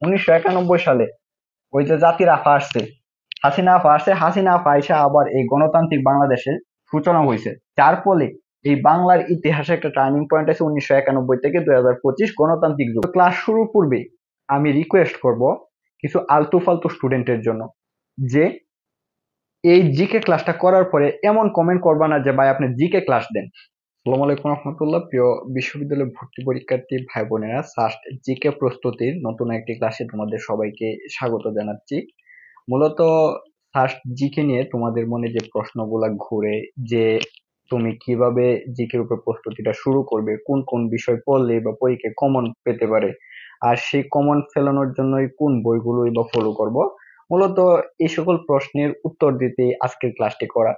1991 সালে ওই যে জাতির আফা আসছে, হাসিনা আফা এসে আবার এই গণতান্ত্রিক বাংলাদেশের সূচনা হয়েছে, যার ফলে এই বাংলার ইতিহাসে একটা টার্নিং পয়েন্ট আছে 1991 থেকে 2025 গণতান্ত্রিক যুগ। ক্লাস শুরুর পূর্বে আমি রিকোয়েস্ট করব কিছু আলতু ফালতু স্টুডেন্টের জন্য, যে এই জিকে ক্লাসটা করার পরে এমন কমেন্ট করবা না যে ভাই আপনি জিকে ক্লাস দেন। আসসালামু আলাইকুম রহমতুল্লাহ, প্রিয় বিশ্ববিদ্যালয় ভর্তি পরীক্ষার্থী ভাই বোনেরা, ফার্স্ট জিকে প্রস্তুতির নতুন একটি ক্লাসে তোমাদের সবাইকে স্বাগত জানাচ্ছি। মূলত ফার্স্ট জিকে নিয়ে তোমাদের মনে যে প্রশ্নগুলা ঘুরে, যে তুমি কিভাবে জিকের উপর প্রস্তুতিটা শুরু করবে, কোন কোন বিষয় পড়লে বা পরীক্ষায় কমন পেতে পারে, আর সেই কমন ফেলানোর জন্যই কোন বইগুলোই বা ফলো করব, মূলত এই সকল প্রশ্নের উত্তর দিতে আজকের ক্লাসটি করা।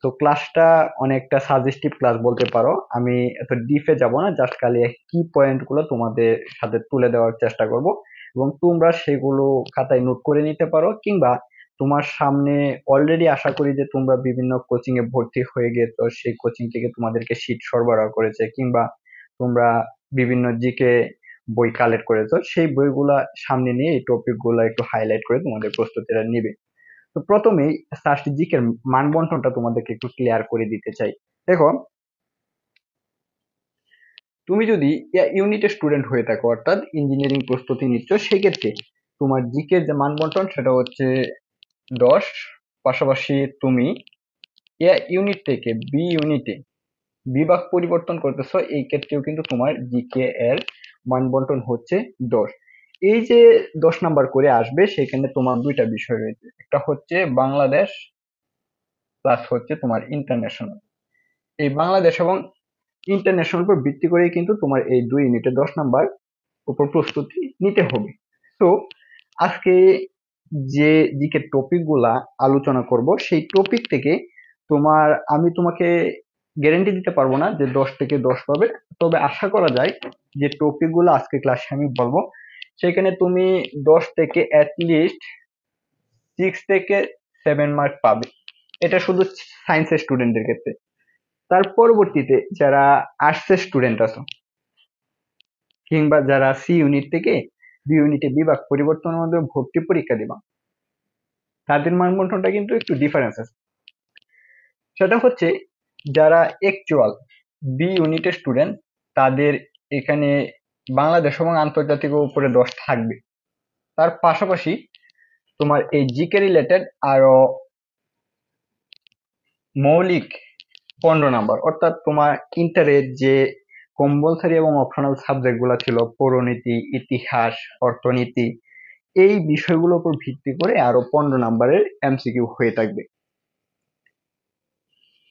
তো ক্লাসটা অনেকটা সাজেস্টিভ ক্লাস বলতে পারো, আমি এত ডিপে যাব না, জাস্ট খালি কি পয়েন্ট গুলো তোমাদের সাথে তুলে দেওয়ার চেষ্টা করব, এবং তোমরা সেগুলো খাতায় নোট করে নিতে পারো, কিংবা তোমার সামনে অলরেডি আশা করি যে তোমরা বিভিন্ন কোচিং এ ভর্তি হয়ে গেছো, সেই কোচিং থেকে তোমাদেরকে শীট সরবরাহ করেছে, কিংবা তোমরা বিভিন্ন জিকে বই কালেক্ট করেছো, সেই বইগুলা সামনে নিয়ে এই টপিক গুলা একটু হাইলাইট করে তোমাদের প্রস্তুতিটা নিবে। তো প্রথমেই ফার্স্ট জিকের মান বন্টনটা তোমাদেরকে একটু ক্লিয়ার করে দিতে চাই। দেখো, তুমি যদি ইউনিটের স্টুডেন্ট হয়ে থাকো, অর্থাৎ ইঞ্জিনিয়ারিং প্রস্তুতি নিচ্ছ, সেক্ষেত্রে তোমার জিকের যে মান বন্টন সেটা হচ্ছে 10। পাশাপাশি তুমি ইউনিট থেকে বি ইউনিটে বিভাগ পরিবর্তন করতেছো, এই ক্ষেত্রেও কিন্তু তোমার জিকে এর মান বন্টন হচ্ছে 10। এই যে 10 নাম্বার করে আসবে, সেখানে তোমার দুইটা বিষয় রয়েছে, একটা হচ্ছে বাংলাদেশ প্লাস হচ্ছে তোমার ইন্টারন্যাশনাল। এই বাংলাদেশ এবং ইন্টারন্যাশনাল উপর ভিত্তি করেই কিন্তু তোমার এই 2 ইউনিটে 10 নাম্বার উপর প্রস্তুতি নিতে হবে। তো আজকে যে দিকে টপিক গুলা আলোচনা করব, সেই টপিক থেকে তোমার, আমি তোমাকে গ্যারেন্টি দিতে পারবো না যে 10 থেকে 10 পাবে, তবে আশা করা যায় যে টপিক গুলো আজকে ক্লাসে আমি বলবো, সেখানে তুমি 10 থেকে অ্যাটলিস্ট 6 থেকে 7 মার্ক পাবে। এটা শুধু সায়েন্সের স্টুডেন্টদের ক্ষেত্রে। তার পরবর্তীতে যারা আর্টসের স্টুডেন্ট আছো, কিংবা যারা সি ইউনিট থেকে বি ইউনিটে বিভাগ পরিবর্তনের মাধ্যমে ভর্তি পরীক্ষা দিবা, তাদের মানবন্টনটা কিন্তু একটু ডিফারেন্স আছে। সেটা হচ্ছে যারা অ্যাকচুয়াল বি ইউনিটের স্টুডেন্ট, তাদের এখানে বাংলাদেশ এবং আন্তর্জাতিক উপরে 10 থাকবে। তার পাশাপাশি তোমার এই জিকে রিলেটেড আরো মৌলিক 15 নাম্বার, অর্থাৎ তোমার ইন্টারের যে কম্পালসারি এবং অপশনাল সাবজেক্ট গুলা ছিল, পৌরনীতি, ইতিহাস, অর্থনীতি, এই বিষয়গুলোর উপর ভিত্তি করে আরো 15 নাম্বারের এমসিকিউ হয়ে থাকবে।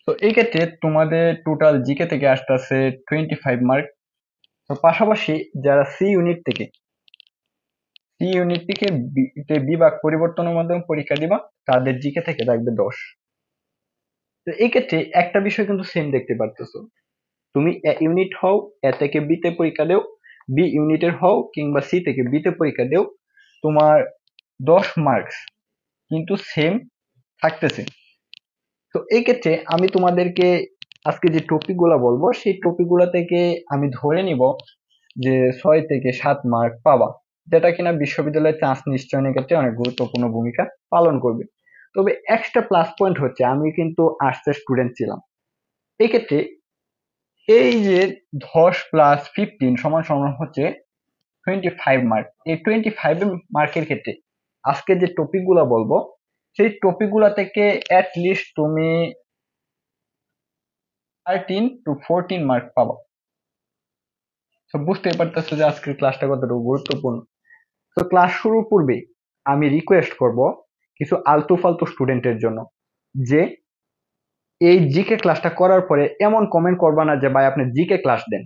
তো এই ক্ষেত্রে তোমাদের টোটাল জিকে থেকে আসতেছে 25 মার্ক। তো পাশাপাশি যারা সি ইউনিট থেকে বিভাগ পরিবর্তনের মাধ্যমে পরীক্ষা দিবা, তাদের জিকে থেকে থাকবে 10। তো এই ক্ষেত্রে একটা বিষয় কিন্তু সেম দেখতে পারতেছো, তুমি এ ইউনিট হও, এ থেকে বি তে পরীক্ষা দেও, বি ইউনিটের হও কিংবা সি থেকে বি তে পরীক্ষা দেও, তোমার 10 মার্কস কিন্তু সেম থাকতেছে। তো এই ক্ষেত্রে আমি তোমাদেরকে আজকে যে টপিক গুলা বলবো, সেই টপিক গুলা থেকে আমি ধরে নিব যে 6 থেকে 7 মার্ক পাবা, যেটা কিনা বিশ্ববিদ্যালয়ের চান্স নিশ্চয়নের ক্ষেত্রে অনেক গুরুত্বপূর্ণ ভূমিকা পালন করবে। তবে এক্সট্রা প্লাস পয়েন্ট হচ্ছে আমি কিন্তু আর্টসের স্টুডেন্ট ছিলাম। এই ক্ষেত্রে এই যে 10 + 15 সমান সমান হচ্ছে 25 মার্ক। এই 25 মার্কের ক্ষেত্রে আজকে যে টপিক গুলা বলবো, সেই টপিক গুলা থেকে লিস্ট তুমি 13 to 14 মার্ক পাবা। তো বুঝতেই পারতেছো যে আজকের ক্লাসটা কতটুকু গুরুত্বপূর্ণ। তো ক্লাস শুরুর পূর্বে আমি রিকোয়েস্ট করব কিছু আলতু ফালতু স্টুডেন্টের জন্য, যে এই জিকে ক্লাসটা করার পরে এমন কমেন্ট করবা না যে ভাই আপনি জিকে ক্লাস দেন।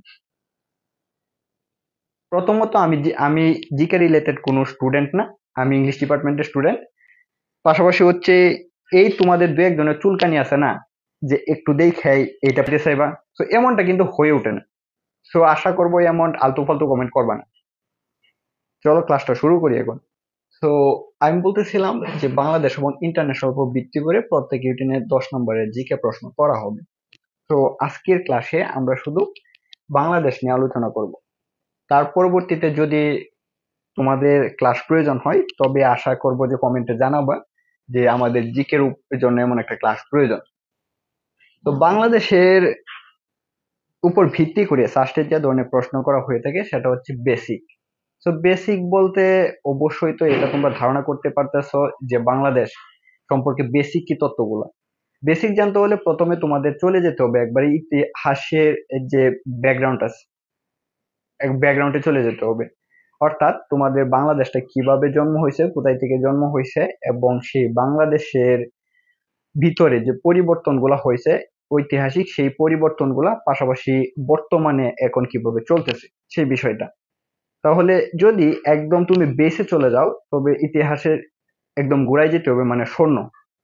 প্রথমত আমি জিকে রিলেটেড কোনো স্টুডেন্ট না, আমি ইংলিশ ডিপার্টমেন্টের স্টুডেন্ট। পাশাপাশি হচ্ছে এই তোমাদের দু একজনের চুলকানি আছে না, যে একটু দেখাই এইটা পেতে চাইবা, তো এমনটা কিন্তু হয়ে ওঠে না। সো আশা করবো এমন আলতু ফালতু কমেন্ট করবা না। চলো ক্লাসটা শুরু করি এখন। তো আমি বলতেছিলাম যে বাংলাদেশ এবং ইন্টারন্যাশনাল উপর ভিত্তি করে প্রত্যেক ইউনিটের 10 নম্বরের জিকে প্রশ্ন করা হবে। তো আজকের ক্লাসে আমরা শুধু বাংলাদেশ নিয়ে আলোচনা করব। তার পরবর্তীতে যদি তোমাদের ক্লাস প্রয়োজন হয়, তবে আশা করব যে কমেন্টে জানাবা যে আমাদের জিকের জন্য এমন একটা ক্লাস প্রয়োজন। তো বাংলাদেশের উপর ভিত্তি করে সাস্টের যে ধরনের প্রশ্ন করা হয়ে থাকে সেটা হচ্ছে বেসিক। তো বেসিক বলতে অবশ্যই তো এটা তোমরা ধারণা করতে পারতেছো যে বাংলাদেশ সম্পর্কে বেসিক কি তথ্যগুলো। বেসিক জানতে হলে প্রথমে তোমাদের চলে যেতে হবে একবারে ইতিহাসের যে ব্যাকগ্রাউন্ড আছে, এক ব্যাকগ্রাউন্ডে চলে যেতে হবে। অর্থাৎ তোমাদের বাংলাদেশটা কিভাবে জন্ম হয়েছে, কোথায় থেকে জন্ম হয়েছে, এবং সেই বাংলাদেশের ভিতরে যে পরিবর্তনগুলো হয়েছে ঐতিহাসিক, সেই পরিবর্তনগুলা পাশাপাশি বর্তমানে এখন কিভাবে চলতেছে সেই বিষয়টা। তাহলে যদি একদম তুমি বেসে চলে যাও তবে ইতিহাসের একদম গোড়ায় যেতে হবে, মানে স্বর্ণ।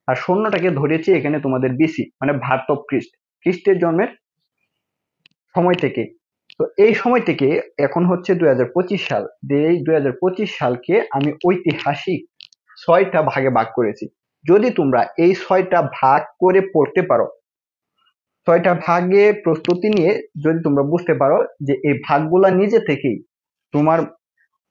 আর স্বর্ণটাকে ধরেছি এখানে তোমাদের বিসি, মানে ভারত অফ খ্রিস্ট, খ্রিস্টের জন্মের সময় থেকে। তো এই সময় থেকে এখন হচ্ছে 2025 সাল। এই 2025 সালকে আমি ঐতিহাসিক 6টা ভাগে ভাগ করেছি। যদি তোমরা এই 6টা ভাগ করে পড়তে পারো, 6টা ভাগে প্রস্তুতি নিয়ে যদি তোমরা বুঝতে পারো যে এই ভাগগুলা নিজে থেকেই তোমার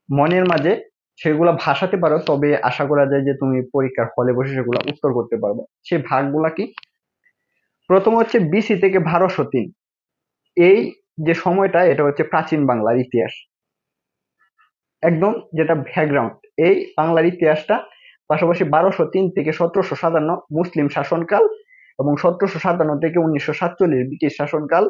মনের মাঝে সেগুলা ভাসাতে পারো, তবে আশা করা যায় যে তুমি পরীক্ষার হলে বসে সেগুলা উত্তর করতে পারবে। সেই ভাগগুলা কি? প্রথম হচ্ছে বিসি থেকে 1203। এই যে সময়টা এটা হচ্ছে প্রাচীন বাংলার ইতিহাস, একদম যেটা ব্যাকগ্রাউন্ড এই বাংলার ইতিহাসটা। পাশাপাশি 1203 থেকে 1757 মুসলিম শাসনকাল, এবং 1757 থেকে 1947 ব্রিটিশ শাসনকাল,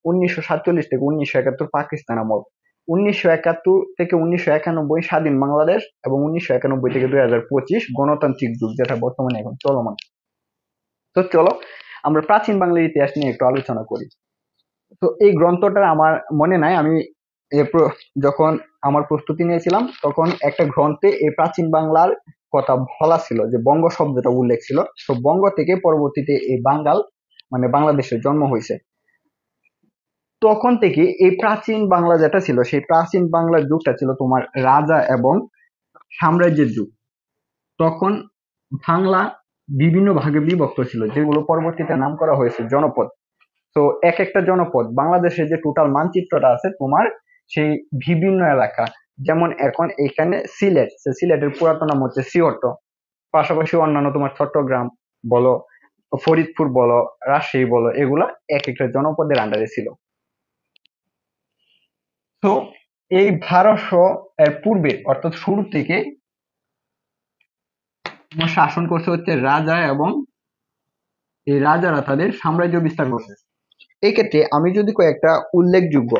1947 থেকে 1971 পাকিস্তান আমল, 1971 থেকে 1991 স্বাধীন বাংলাদেশ, এবং 1991 থেকে 2025 গণতান্ত্রিক যুগ, যেটা বর্তমানে এখন চলমান। তো চলো আমরা প্রাচীন বাংলার ইতিহাস নিয়ে একটু আলোচনা করি। তো এই গ্রন্থটা আমার মনে নাই, আমি যখন আমার প্রস্তুতি নিয়েছিলাম তখন একটা গ্রন্থে এই প্রাচীন বাংলার কথা বলা ছিল, যে বঙ্গ শব্দটা উল্লেখ ছিল। তো বঙ্গ থেকে পরবর্তীতে এই বাঙ্গাল মানে বাংলাদেশের জন্ম হয়েছে। তখন থেকে এই প্রাচীন বাংলা যেটা ছিল, সেই প্রাচীন বাংলার যুগটা ছিল তোমার রাজা এবং সাম্রাজ্যের যুগ। তখন বাংলা বিভিন্ন ভাগে বিভক্ত ছিল, যেগুলো পরবর্তীতে নাম করা হয়েছে জনপদ। তো এক একটা জনপদ, বাংলাদেশের যে টোটাল মানচিত্রটা আছে তোমার, সেই বিভিন্ন এলাকা, যেমন এখন এখানে সিলেট, সিলেটের পুরাতন নাম হচ্ছে সিওটো। পাশাপাশি অন্যান্য তোমার চট্টগ্রাম বলো, ফরিদপুর বলো, রাজশাহী বলো, এগুলা এক একটা জনপদের আন্ডারে ছিল। তো এই 1200 এর পূর্বে অর্থাৎ শুরু থেকে শাসন করছে হচ্ছে রাজা, এবং এই রাজারা তাদের সাম্রাজ্য বিস্তার করছে। এই ক্ষেত্রে আমি যদি কয়েকটা উল্লেখযোগ্য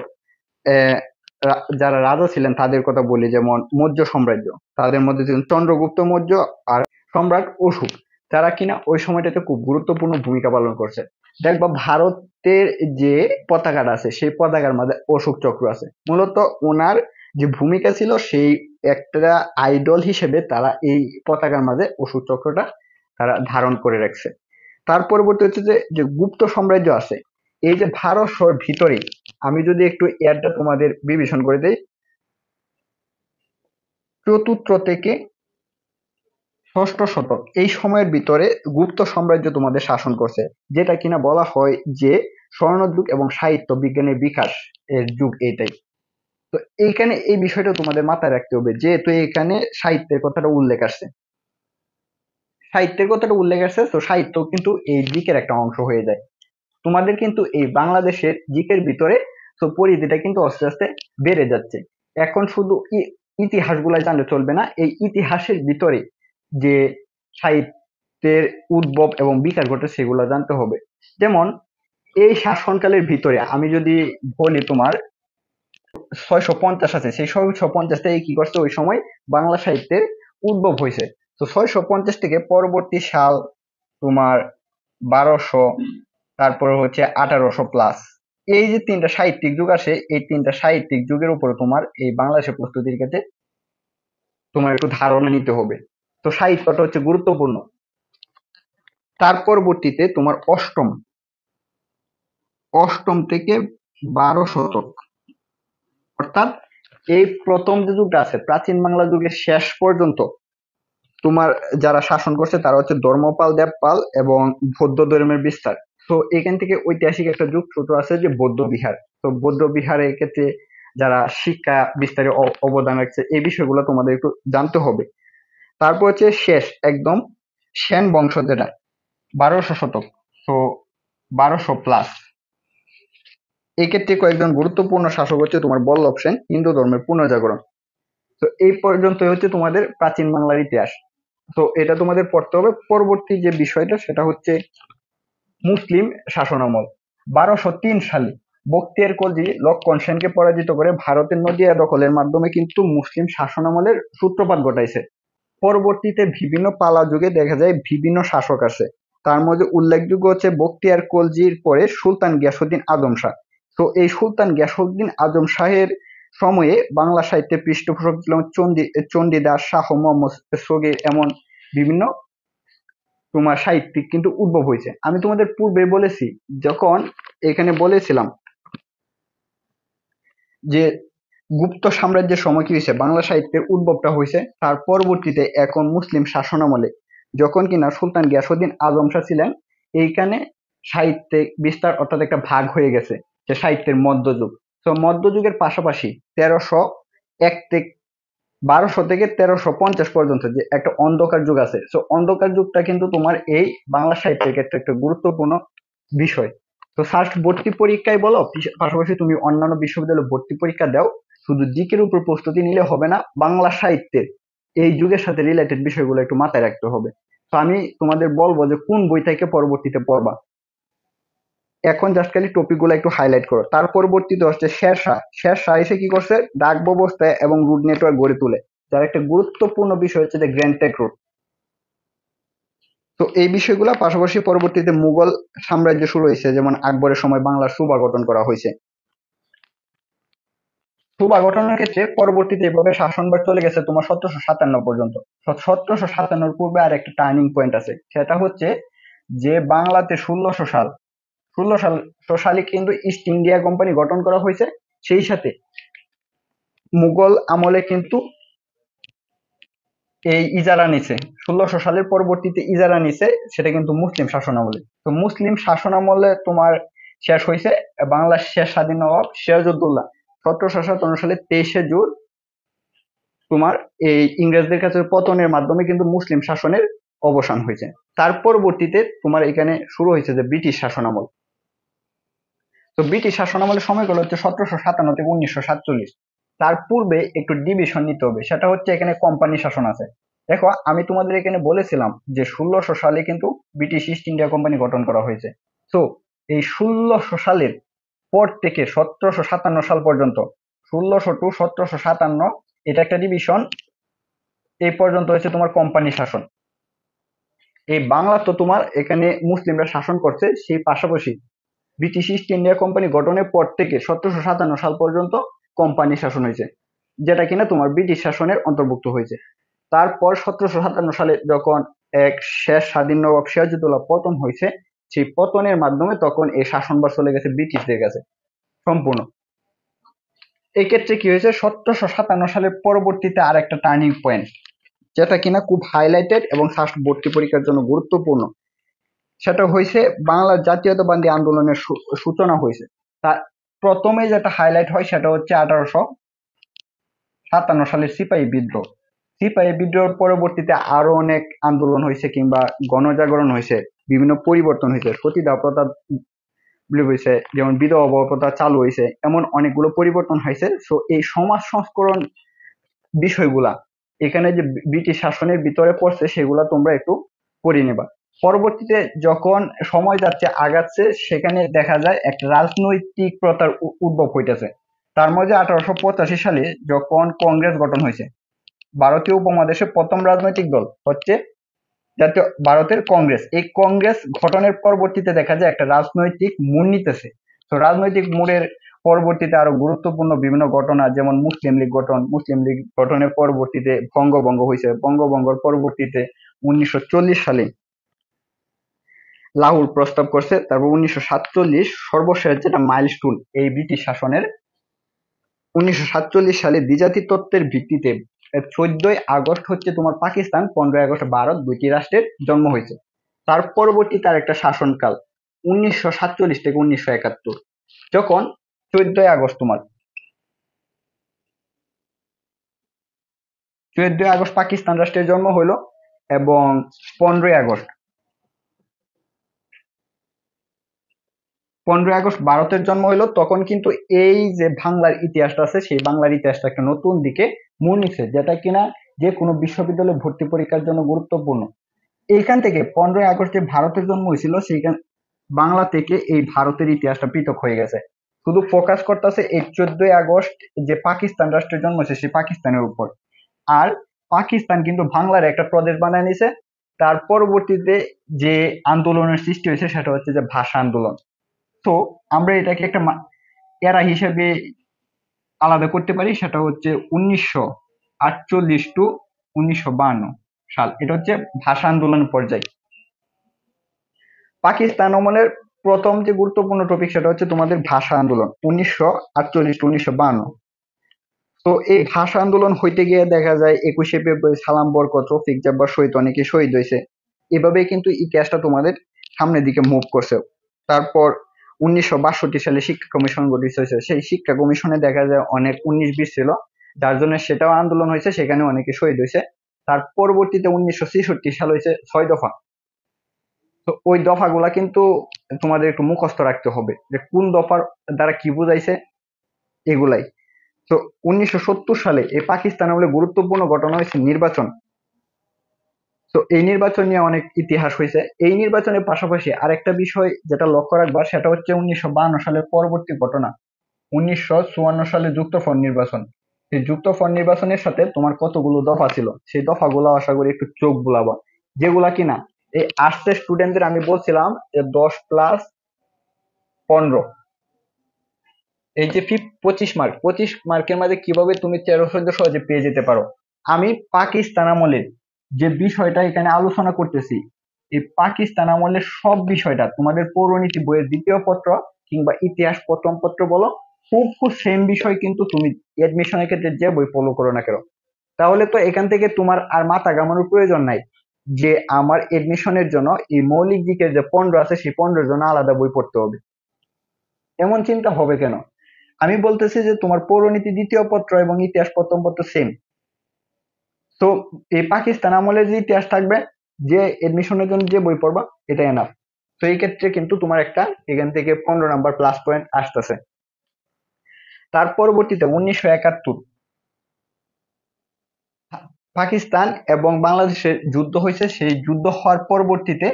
যারা রাজা ছিলেন তাদের কথা বলি, যেমন মৌর্য সাম্রাজ্য, তাদের মধ্যে ছিলেন চন্দ্রগুপ্ত মৌর্য আর সম্রাট অশোক, যারা কিনা ওই সময়টাতে খুব গুরুত্বপূর্ণ ভূমিকা পালন করছে। দেখবা ভারতের যে পতাকাটা আছে সেই পতাকার মধ্যে অশোক চক্র আছে। মূলত ওনার যে ভূমিকা ছিল, সেই একটা আইডল হিসেবে তারা এই পতাকার মাঝে অশোক চক্রটা তারা ধারণ করে রাখছে। তার পরবর্তী হচ্ছে যে গুপ্ত সাম্রাজ্য আছে। এই যে ভারতবর্ষের ভিতরে আমি যদি একটু এরটা তোমাদের বিবেচন করে দেই, চতুর্থ থেকে ষষ্ঠ শতক এই সময়ের ভিতরে গুপ্ত সাম্রাজ্য তোমাদের শাসন করছে, যেটা কিনা বলা হয় যে স্বর্ণযুগ এবং সাহিত্য বিজ্ঞানের বিকাশ এর যুগ এইটাই। তো এইখানে এই বিষয়টা তোমাদের মাথায় রাখতে হবে, যেহেতু এখানে সাহিত্যের কথাটা উল্লেখ আসছে, তো সাহিত্য কিন্তু এই দিকের একটা অংশ হয়ে যায়। তোমাদের কিন্তু এই বাংলাদেশের জিকের ভিতরে তো পরিধিটা কিন্তু আস্তে আস্তে বেড়ে যাচ্ছে। এখন শুধু ইতিহাস গুলা জানলে চলবে না, এই ইতিহাসের ভিতরে যে সাহিত্যের উদ্ভব এবং বিকাশ ঘটে সেগুলো জানতে হবে। যেমন এই শাসনকালের ভিতরে আমি যদি বলি তোমার 650 আছে, সেই 650 থেকে কি করছে ওই সময় বাংলা সাহিত্যের উদ্ভব হয়েছে। তো 650 থেকে পরবর্তী সাল তোমার 1200, তারপরে হচ্ছে 1800 প্লাস, এই যে তিনটা সাহিত্যিক যুগ আসে, এই তিনটা সাহিত্যিক যুগের উপরে তোমার এই বাংলাদেশের প্রস্তুতির ক্ষেত্রে তোমার একটু ধারণা নিতে হবে। তো সাহিত্যটা হচ্ছে গুরুত্বপূর্ণ। তার পরবর্তীতে তোমার অষ্টম থেকে 12 শতক, অর্থাৎ এই প্রথম যে যুগটা আছে প্রাচীন বাংলা যুগের শেষ পর্যন্ত তোমার যারা শাসন করছে তারা হচ্ছে ধর্মপাল, দেবপাল এবং বৌদ্ধ ধর্মের বিস্তার। তো এখান থেকে ঐতিহাসিক একটা যুগ ছোট আছে যে বৌদ্ধ বিহার। তো বৌদ্ধ বিহারের ক্ষেত্রে যারা শিক্ষা বিস্তারে অবদান রাখছে, এই বিষয়গুলো তোমাদের একটু জানতে হবে। তারপর হচ্ছে শেষ একদম সেন বংশ, যেটা 1200 শতক, তো 1200+। এক্ষেত্রে কয়েকজন গুরুত্বপূর্ণ শাসক হচ্ছে তোমার বল্লভ সেন, হিন্দু ধর্মের পুনর্জাগরণ। তো এই পর্যন্ত হচ্ছে তোমাদের প্রাচীন বাংলার ইতিহাস। তো এটা তোমাদের পড়তে হবে। পরবর্তী যে বিষয়টা সেটা হচ্ছে মুসলিম শাসনামল। 1203 সালে বখতিয়ার খলজি লক্ষণ সেনকে পরাজিত করে ভারতের নদিয়া দখলের মাধ্যমে কিন্তু মুসলিম শাসনামলের সূত্রপাত ঘটাইছে। পরবর্তীতে বিভিন্ন পালা যুগে দেখা যায় বিভিন্ন শাসক আছে। তার মধ্যে উল্লেখযোগ্য হচ্ছে বখতিয়ার খলজির পরে সুলতান গিয়াসউদ্দিন আজম শাহ। তো এই সুলতান গিয়াসউদ্দিন আজম শাহের সময়ে বাংলা সাহিত্যের পৃষ্ঠপোষক ছিলেন চণ্ডীদাস, শাহ মোহাম্মদ সগীর, এমন বিভিন্ন তোমার সাহিত্যিক কিন্তু উদ্ভব হয়েছে। আমি তোমাদের পূর্বে বলেছি, যখন এখানে বলেছিলাম যে গুপ্ত সাম্রাজ্যের সময় কি হয়েছে, বাংলা সাহিত্যের উদ্ভবটা হয়েছে তার পরবর্তীতে এখন মুসলিম শাসনামলে, যখন কিনা সুলতান গিয়াসউদ্দিন আজম শাহ ছিলেন। এইখানে সাহিত্যিক বিস্তার অর্থাৎ একটা ভাগ হয়ে গেছে, যে সাহিত্যের মধ্যযুগ। তো মধ্যযুগের পাশাপাশি 1301 থেকে 1200 থেকে 1350 পর্যন্ত যে একটা অন্ধকার যুগ আছে, তো অন্ধকার যুগটা কিন্তু তোমার এই বাংলা সাহিত্যের ক্ষেত্রে একটা গুরুত্বপূর্ণ বিষয়। তো ফার্স্ট ভর্তি পরীক্ষায় বলো, পাশাপাশি তুমি অন্যান্য বিশ্ববিদ্যালয়ে ভর্তি পরীক্ষা দাও, শুধু জিকের উপর প্রস্তুতি নিলে হবে না, বাংলা সাহিত্যের এই যুগের সাথে রিলেটেড বিষয়গুলো একটু মাথায় রাখতে হবে। তো আমি তোমাদের বলবো যে কোন বই থেকে পরবর্তীতে পড়বা। এখন জাস্ট খালি টপিক গুলো একটু হাইলাইট করো। তার পরবর্তীতে হচ্ছে শেরশাহ। শেরশাহ এসে কি করছে, ডাক ব্যবস্থা এবং রুট নেটওয়ার্ক গড়ে তোলে, যার একটা গুরুত্বপূর্ণ বিষয় হচ্ছে যে গ্র্যান্ড ট্রাঙ্ক রুট। তো এই বিষয়গুলো পাশাপাশি পরবর্তীতে মুঘল সাম্রাজ্য শুরু হয়েছে, যেমন আকবরের সময় বাংলার সুবা গঠন করা হয়েছে। সুবা গঠনের ক্ষেত্রে পরবর্তীতে এভাবে শাসনভার চলে গেছে তোমার 1757 পর্যন্ত। 1757 পূর্বে আর একটা টার্নিং পয়েন্ট আছে, সেটা হচ্ছে যে বাংলাতে 1600 সালে কিন্তু ইস্ট ইন্ডিয়া কোম্পানি গঠন করা হয়েছে। সেই সাথে মুঘল আমলে কিন্তু এই ইজারা নিছে, 1600 সালের পরবর্তীতে ইজারা নিছে, সেটা কিন্তু মুসলিম শাসন আমলে। তো মুসলিম শাসন আমলে তোমার শেষ হয়েছে বাংলার শেষ স্বাধীন নবাব সিরাজউদ্দৌলা 1757 সালে 23শে জুন তোমার এই ইংরেজদের কাছে পতনের মাধ্যমে কিন্তু মুসলিম শাসনের অবসান হয়েছে। তার পরবর্তীতে তোমার এখানে শুরু হয়েছে যে ব্রিটিশ শাসন আমল। তো ব্রিটিশ শাসনামলের সময়গুলো হচ্ছে 1757 থেকে 1947। তার পূর্বে একটু ডিভিশন নিতে হবে, সেটা হচ্ছে এখানে কোম্পানি শাসন আছে। দেখো আমি তোমাদের এখানে বলেছিলাম যে 1600 সালে কিন্তু ব্রিটিশ ইস্ট ইন্ডিয়া কোম্পানি গঠন করা হয়েছে। তো এই 1600 সালের পর থেকে 1757 সাল পর্যন্ত, 1600 টু 1757 এটা একটা ডিভিশন, এই পর্যন্ত হচ্ছে তোমার কোম্পানি শাসন। এই বাংলা তো তোমার এখানে মুসলিমরা শাসন করছে, সেই পাশাপাশি ব্রিটিশ ইস্ট ইন্ডিয়া কোম্পানি গঠনের পর থেকে 1757 সাল পর্যন্ত কোম্পানি শাসন হয়েছে, যেটা কিনা তোমার ব্রিটিশ শাসনের অন্তর্ভুক্ত হয়েছে। তারপর 1757 সালে যখন এক শেষ স্বাধীন নবাব সিরাজউদ্দৌলা পতন হয়েছে, সেই পতনের মাধ্যমে তখন এই শাসনভার চলে গেছে ব্রিটিশদের কাছে সম্পূর্ণ। এই ক্ষেত্রে কি হয়েছে, 1757 সালের পরবর্তীতে আর একটা টার্নিং পয়েন্ট, যেটা কিনা খুব হাইলাইটেড এবং ফার্স্ট ভর্তি পরীক্ষার জন্য গুরুত্বপূর্ণ, সেটা হয়েছে বাংলার জাতীয়তাবাদী আন্দোলনের সূচনা হয়েছে। তার প্রথমে যেটা হাইলাইট হয় সেটা হচ্ছে 1857 সালের সিপাহী বিদ্রোহ। সিপাহী বিদ্রোহের পরবর্তীতে আরো অনেক আন্দোলন হয়েছে কিংবা গণজাগরণ হয়েছে, বিভিন্ন পরিবর্তন হয়েছে, সতীদাহ প্রথা হয়েছে, যেমন বিধবা প্রথা চালু হয়েছে, এমন অনেকগুলো পরিবর্তন হয়েছে। সো এই সমাজ সংস্করণ বিষয়গুলা এখানে যে ব্রিটিশ শাসনের ভিতরে পড়ছে সেগুলা তোমরা একটু পড়ে নেবা। পরবর্তীতে যখন সময় যাচ্ছে আগাচ্ছে, সেখানে দেখা যায় একটা রাজনৈতিক প্রথার উদ্ভব হইতেছে। তার মধ্যে 1885 সালে যখন কংগ্রেস গঠন হয়েছে, ভারতীয় উপমহাদেশে প্রথম রাজনৈতিক দল হচ্ছে জাতীয় ভারতের কংগ্রেস। এই কংগ্রেস গঠনের পরবর্তীতে দেখা যায় একটা রাজনৈতিক মোড় নিতেছে। তো রাজনৈতিক মোড়ের পরবর্তীতে আরো গুরুত্বপূর্ণ বিভিন্ন ঘটনা, যেমন মুসলিম লীগ গঠন, মুসলিম লীগ গঠনের পরবর্তীতে বঙ্গভঙ্গ হয়েছে, বঙ্গভঙ্গের পরবর্তীতে 1940 সালে লাহোর প্রস্তাব করছে। তারপর 1947 সর্বশেষ যেটা মাইলস্টোন এই ব্রিটিশ শাসনের, 1947 সালে দ্বিজাতি তত্ত্বের ভিত্তিতে 14ই আগস্ট হচ্ছে তোমার পাকিস্তান, 15ই আগস্ট ভারত, দুইটি রাষ্ট্রের জন্ম হয়েছে। তার পরবর্তী তার একটা শাসনকাল 1947 থেকে 1971, যখন 14ই আগস্ট তোমার 14 আগস্ট পাকিস্তান রাষ্ট্রের জন্ম হইলো এবং 15 আগস্ট 15 আগস্ট ভারতের জন্ম হইলো। তখন কিন্তু এই যে বাংলার ইতিহাসটা আছে সেই বাংলার ইতিহাসটা একটা নতুন দিকে মোড় নিচ্ছে, যেটা কিনা যে কোনো বিশ্ববিদ্যালয়ে ভর্তি পরীক্ষার জন্য গুরুত্বপূর্ণ। এইখান থেকে 15 আগস্ট যে ভারতের জন্ম হয়েছিল সেইখান বাংলা থেকে এই ভারতের ইতিহাসটা পৃথক হয়ে গেছে। শুধু ফোকাস করতেছে এই 14 আগস্ট যে পাকিস্তান রাষ্ট্রের জন্ম হয়েছে সেই পাকিস্তানের উপর। আর পাকিস্তান কিন্তু বাংলার একটা প্রদেশ বানায় নিছে। তার পরবর্তীতে যে আন্দোলনের সৃষ্টি হয়েছে সেটা হচ্ছে যে ভাষা আন্দোলন। তো আমরা এটাকে একটা এরা হিসেবে আলাদা করতে পারি, সেটা হচ্ছে 1948 টু 1952 সাল। এটা হচ্ছে ভাষা আন্দোলনের পর্যায়। পাকিস্তান আমলের প্রথম যে গুরুত্বপূর্ণ টপিক সেটা হচ্ছে তোমাদের ভাষা আন্দোলন 1948 টু 1952। তো এই ভাষা আন্দোলন হইতে গিয়ে দেখা যায় 21শে ফেব্রুয়ারি সালাম বরকত রফিক জব্বার শহীদ অনেকে শহীদ হয়েছে। এভাবেই কিন্তু ইতিহাসটা তোমাদের সামনের দিকে মুভ করছে। তারপর 1962 সালে শিক্ষা কমিশন গঠিত হয়েছে। সেই শিক্ষা কমিশনে দেখা যায় অনেক 19-20 ছিল, যার জন্য সেটাও আন্দোলন হয়েছে, সেখানে অনেকে শহীদ হয়েছে। তার পরবর্তীতে 1966 সাল হয়েছে 6 দফা। তো ওই দফাগুলা কিন্তু তোমাদের একটু মুখস্থ রাখতে হবে যে কোন দফার দ্বারা কি বুঝাইছে এগুলাই। তো 1970 সালে এই পাকিস্তান আমলে গুরুত্বপূর্ণ ঘটনা হয়েছে নির্বাচন। তো এই নির্বাচন নিয়ে অনেক ইতিহাস হয়েছে। এই নির্বাচনের পাশাপাশি আরেকটা বিষয় যেটা লক্ষ্য রাখবা সেটা হচ্ছে 1952 সালের পরবর্তী ঘটনা। 1954 সালে যুক্তফ্রন্ট নির্বাচন। এই যুক্তফ্রন্ট নির্বাচনের সাথে তোমার কতগুলো দফা ছিল সেই দফাগুলো আশা করি একটু চোখ বুলাবা, যেগুলা কিনা এই আর্টসের স্টুডেন্টদের আমি বলছিলাম যে 10+15, এই যে 25 মার্ক, 25 মার্কের মাঝে কিভাবে তুমি 13 সহজে পেয়ে যেতে পারো। আমি পাকিস্তান আমলের যে বিষয়টা এখানে আলোচনা করতেছি, এই পাকিস্তান আমলের সব বিষয়টা তোমাদের পৌরনীতি বইয়ের দ্বিতীয় পত্র কিংবা ইতিহাস প্রথম পত্র বলো, খুব সেম বিষয় কিন্তু তুমি এডমিশনের ক্ষেত্রে যে বই ফলো করো না কেন। তাহলে তো এখান থেকে তোমার আর মাথা ঘামানোর প্রয়োজন নাই যে আমার এডমিশনের জন্য এই মৌলিক দিকের যে 15 আছে সেই 15 জন্য আলাদা বই পড়তে হবে। এমন চিন্তা হবে কেন? আমি বলতেছি যে তোমার পৌরনীতি দ্বিতীয় পত্র এবং ইতিহাস প্রথম পত্র সেম। তো এই পাকিস্তান আমলের যে ইতিহাস থাকবে, যে এডমিশনের জন্য যে বই পড়বা এটা এনাফ। তো এই ক্ষেত্রে কিন্তু তোমার একটা এখান থেকে 15 নাম্বার প্লাস পয়েন্ট আসতেছে। তার পরবর্তীতে 1971 পাকিস্তান এবং বাংলাদেশের যুদ্ধ হয়েছে। সেই যুদ্ধ হওয়ার পরবর্তীতে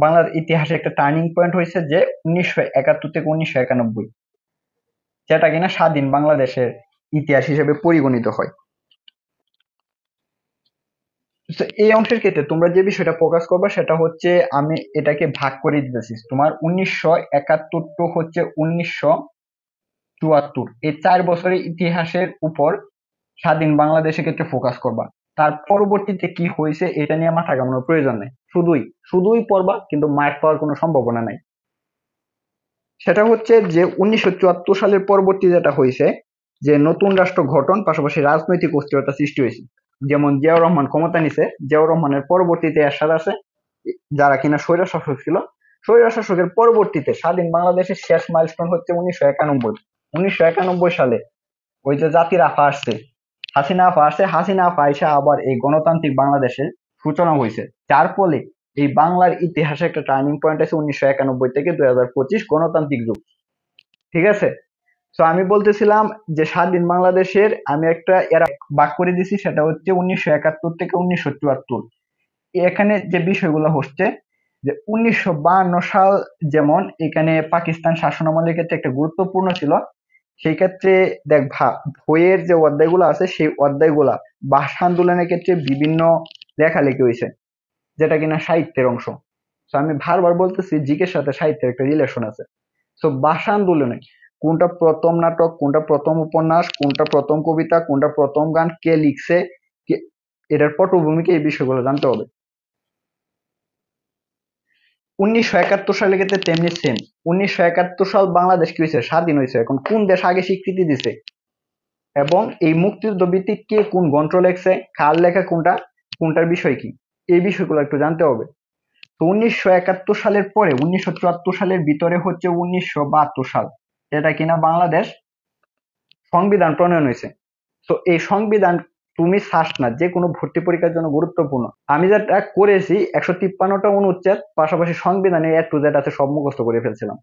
বাংলার ইতিহাসে একটা টার্নিং পয়েন্ট হয়েছে যে 1971 থেকে 1991, যেটা কিনা স্বাধীন বাংলাদেশের ইতিহাস হিসেবে পরিগণিত হয়। তো এই অংশের ক্ষেত্রে তোমরা যে বিষয়টা ফোকাস করবে সেটা হচ্ছে আমি এটাকে ভাগ করে দিতেছি। তোমার 1971 টু হচ্ছে 1974, এই 4 বছরের ইতিহাসের উপর স্বাধীন বাংলাদেশের ক্ষেত্রে ফোকাস করবা। তার পরবর্তীতে কি হয়েছে এটা নিয়ে মাথা ঘামানোর প্রয়োজন নেই, শুধুই পড়বা, কিন্তু মার্ক পাওয়ার কোনো সম্ভাবনা নাই। সেটা হচ্ছে যে 1974 সালের পরবর্তী যেটা হয়েছে যে নতুন রাষ্ট্র গঠন পাশাপাশি রাজনৈতিক অস্থিরতা সৃষ্টি হয়েছে। যেমন জিয়াউর রহমান ক্ষমতা নিছে, জিয়াউর রহমানের পরবর্তীতে এরশাদ আছে যারা কিনা স্বৈর শাসক ছিল। স্বৈর শাসকের পরবর্তীতে স্বাধীন বাংলাদেশের শেষ মাইলস্টোন হচ্ছে 1991 সালে ওই যে জাতির আফা আসছে, হাসিনা আফা আইসা আবার এই গণতান্ত্রিক বাংলাদেশের সূচনা হয়েছে, যার ফলে এই বাংলার ইতিহাসে একটা টার্নিং পয়েন্ট আছে 1991 থেকে 2025 গণতান্ত্রিক যুগ। ঠিক আছে? তো আমি বলতেছিলাম যে স্বাধীন বাংলাদেশের আমি একটা এরা ভাগ করে দিছি, সেটা হচ্ছে 1971 থেকে 1974। এখানে যে বিষয়গুলো হচ্ছে যে 1952 সাল যেমন এখানে পাকিস্তান শাসনামলের ক্ষেত্রে একটা গুরুত্বপূর্ণ ছিল। সেই ক্ষেত্রে দেখ বইয়ের যে অধ্যায়গুলো আছে সেই অধ্যায়গুলা ভাষা আন্দোলনের ক্ষেত্রে বিভিন্ন লেখালেখি হয়েছে, যেটা কিনা সাহিত্যের অংশ। তো আমি বারবার বলতেছি জিকের সাথে সাহিত্যের একটা রিলেশন আছে। তো ভাষা আন্দোলনে কোনটা প্রথম নাটক, কোনটা প্রথম উপন্যাস, কোনটা প্রথম কবিতা, কোনটা প্রথম গান, কে লিখছে, এটার পটভূমিকা, এই বিষয়গুলো জানতে হবে। 1971 সালের ক্ষেত্রে তেমনি সেম। 1971 সাল বাংলাদেশ কি হয়েছে, স্বাধীন হয়েছে। এখন কোন দেশ আগে স্বীকৃতি দিছে এবং এই মুক্তিযুদ্ধ ভিত্তিক কে কোন গ্রন্থ লেখছে, কার লেখা কোনটা, কোনটার বিষয় কি, এই বিষয়গুলো একটু জানতে হবে। তো 1971 সালের পরে 1974 সালের ভিতরে হচ্ছে 1972 সাল, যেটা কিনা বাংলাদেশ সংবিধান প্রণয়ন হয়েছে। তো এই সংবিধান তুমি সাস্ট না, যে কোনো ভর্তি পরীক্ষার জন্য গুরুত্বপূর্ণ। আমি যেটা করেছি 153টা অনুচ্ছেদ পাশাপাশি সংবিধানে এ টু জেড আছে সব মুখস্থ করে ফেলছিলাম।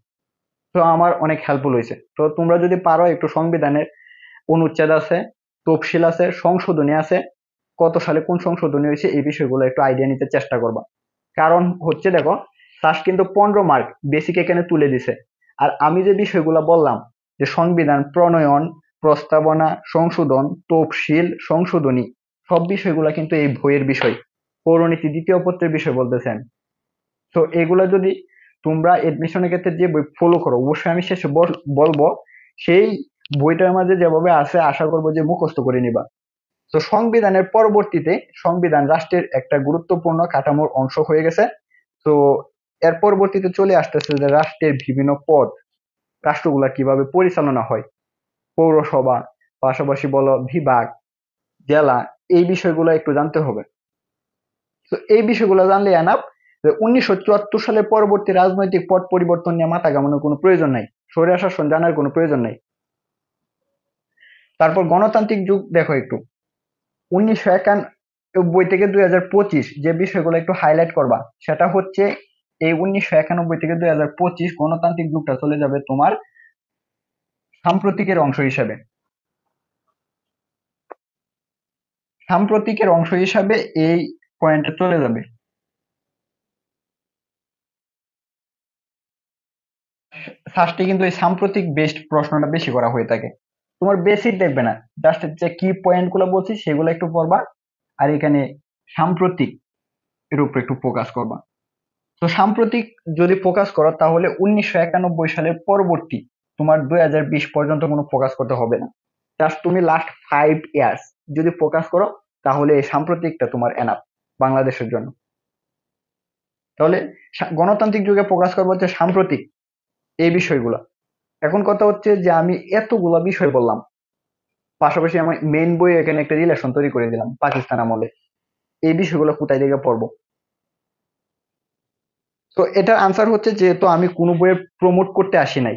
তো আমার অনেক হেল্পফুল হয়েছে। তো তোমরা যদি পারো একটু সংবিধানের অনুচ্ছেদ আছে, তফসিল আছে, সংশোধনী আছে, কত সালে কোন সংশোধনী হয়েছে এই বিষয়গুলো একটু আইডিয়া নিতে চেষ্টা করবা। কারণ হচ্ছে দেখো, সাস্ট কিন্তু 15 মার্ক বেসিক এখানে তুলে দিছে। আর আমি যে বিষয়গুলো বললাম যে সংবিধান প্রণয়ন, প্রস্তাবনা, সংশোধন, তফসিল, সংশোধনী, সব বিষয়গুলো কিন্তু এই বইয়ের বিষয়, পৌরনীতি দ্বিতীয় পত্রের বিষয় বলতেছেন। তো এগুলা যদি তোমরা এডমিশনের ক্ষেত্রে যে বই ফলো করো, অবশ্যই আমি শেষে বলবো সেই বইটার মাঝে যেভাবে আছে আশা করবো যে মুখস্থ করে নিবা। তো সংবিধানের পরবর্তীতে সংবিধান রাষ্ট্রের একটা গুরুত্বপূর্ণ কাঠামোর অংশ হয়ে গেছে। তো এর পরবর্তীতে চলে আসতেছে যে রাষ্ট্রের বিভিন্ন পদ, রাষ্ট্রগুলা কিভাবে পরিচালনা হয়, পৌরসভা, পাশাপাশি বলো বিভাগ, জেলা, এই বিষয়গুলো একটু জানতে হবে। তো এই বিষয়গুলো জানলে এনাফ। 1974 সালের পরবর্তী রাজনৈতিক পট পরিবর্তন নিয়ে মাথা ঘামানোর কোনো প্রয়োজন নাই, স্বৈর শাসন জানার কোনো প্রয়োজন নাই। তারপর গণতান্ত্রিক যুগ দেখো একটু, 1991 থেকে 2025 যে বিষয়গুলো একটু হাইলাইট করবা সেটা হচ্ছে এই 1991 থেকে 2025 গণতান্ত্রিক যুগটা চলে যাবে তোমার সাম্প্রতিকের অংশ হিসাবে। সাম্প্রতিকের অংশ হিসাবে এই পয়েন্টে চলে যাবে। ফার্স্টে কিন্তু এই সাম্প্রতিক বেসড প্রশ্নটা বেশি করা হয়ে থাকে। তোমার বেসিক দেখবে না, জাস্ট যে কি পয়েন্ট গুলো বলছি সেগুলো একটু পড়বা, আর এখানে সাম্প্রতিক এর উপর একটু ফোকাস করবা। তো সাম্প্রতিক যদি ফোকাস করো তাহলে 1991 সালের পরবর্তী তোমার 2020 পর্যন্ত কোনো ফোকাস করতে হবে না। জাস্ট তুমি লাস্ট 5 ইয়ার্স যদি ফোকাস করো তাহলে এই সাম্প্রতিকটা তোমার এনাফ বাংলাদেশের জন্য। তাহলে গণতান্ত্রিক যুগে ফোকাস করবো হচ্ছে সাম্প্রতিক এই বিষয়গুলো। এখন কথা হচ্ছে যে আমি এতগুলা বিষয় বললাম, পাশাপাশি আমি মেইন বই এখানে একটা রিলেশন তৈরি করে দিলাম পাকিস্তান আমলে, এই বিষয়গুলো কোথায় থেকে পড়বো? তো এটার আনসার হচ্ছে যেহেতু আমি কোনো বইয়ের প্রমোট করতে আসি নাই,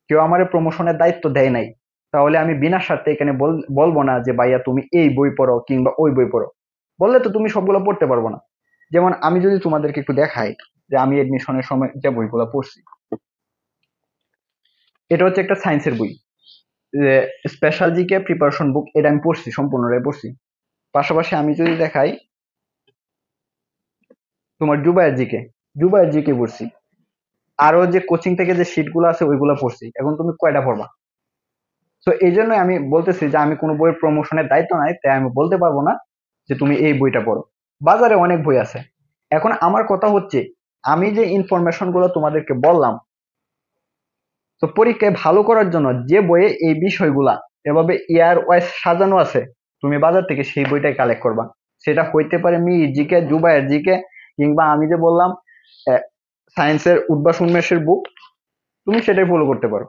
কেউ আমার প্রমোশনের দায়িত্ব দেয় নাই, তাহলে আমি বিনা স্বার্থে এখানে বলবো না যে ভাইয়া তুমি এই বই পড়ো কিংবা ওই বই পড়ো, বললে তো তুমি সবগুলো পড়তে পারবো না। যেমন আমি যদি তোমাদেরকে একটু দেখাই যে আমি এডমিশনের সময় যে বইগুলো পড়ছি, এটা হচ্ছে একটা সায়েন্সের বই, স্পেশাল জিকে প্রিপারেশন বুক, এটা আমি পড়ছি, সম্পূর্ণটাই পড়ছি। পাশাপাশি আমি যদি দেখাই তোমার জুবায়ের জিকে পড়ছি, আরো যে কোচিং থেকে যে শীট গুলো আছে ওইগুলো পড়ছি। এখন তুমি কয়টা পড়বা? তো এই জন্য আমি বলতেছি যে আমি কোনো বইয়ের প্রমোশনের দায়িত্ব নাই, তাই আমি বলতে পারবো না যে তুমি এই বইটা পড়ো। বাজারে অনেক বই আছে। এখন আমার কথা হচ্ছে আমি যে ইনফরমেশন গুলো তোমাদেরকে বললাম, তো পরীক্ষায় ভালো করার জন্য যে বইয়ে এই বিষয়গুলা এভাবে ইয়ার ওয়াইজ সাজানো আছে, তুমি বাজার থেকে সেই বইটাই কালেক্ট করবা। সেটা হইতে পারে মি জিকে, জুবায়ের জিকে, কিংবা আমি যে বললাম সায়েন্সের উদ্ভাস উন্মেষের বুক, তুমি সেটাই ফলো করতে পারো।